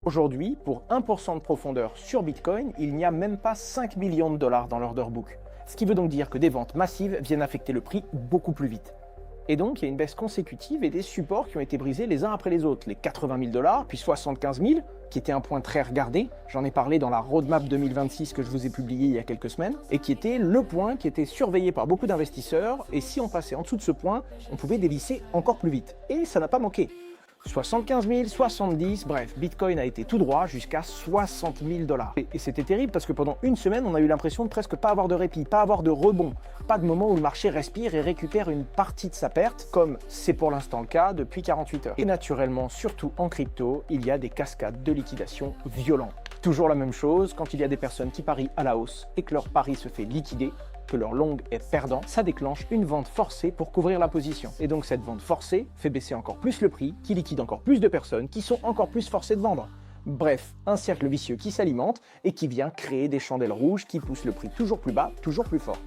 Aujourd'hui, pour 1% de profondeur sur Bitcoin, il n'y a même pas 5 millions de dollars dans l'order book. Ce qui veut donc dire que des ventes massives viennent affecter le prix beaucoup plus vite. Et donc, il y a une baisse consécutive et des supports qui ont été brisés les uns après les autres. Les 80 000 dollars, puis 75 000, qui était un point très regardé. J'en ai parlé dans la roadmap 2026 que je vous ai publiée il y a quelques semaines, et qui était le point qui était surveillé par beaucoup d'investisseurs. Et si on passait en dessous de ce point, on pouvait dévisser encore plus vite. Et ça n'a pas manqué. 75 000, 70, bref, Bitcoin a été tout droit jusqu'à 60 000 dollars. Et c'était terrible parce que pendant une semaine, on a eu l'impression de presque pas avoir de répit, pas avoir de rebond, pas de moment où le marché respire et récupère une partie de sa perte, comme c'est pour l'instant le cas depuis 48 heures. Et naturellement, surtout en crypto, il y a des cascades de liquidation violentes. Toujours la même chose, quand il y a des personnes qui parient à la hausse et que leur pari se fait liquider, que leur long est perdant, ça déclenche une vente forcée pour couvrir la position. Et donc cette vente forcée fait baisser encore plus le prix, qui liquide encore plus de personnes, qui sont encore plus forcées de vendre. Bref, un cercle vicieux qui s'alimente et qui vient créer des chandelles rouges qui poussent le prix toujours plus bas, toujours plus fort.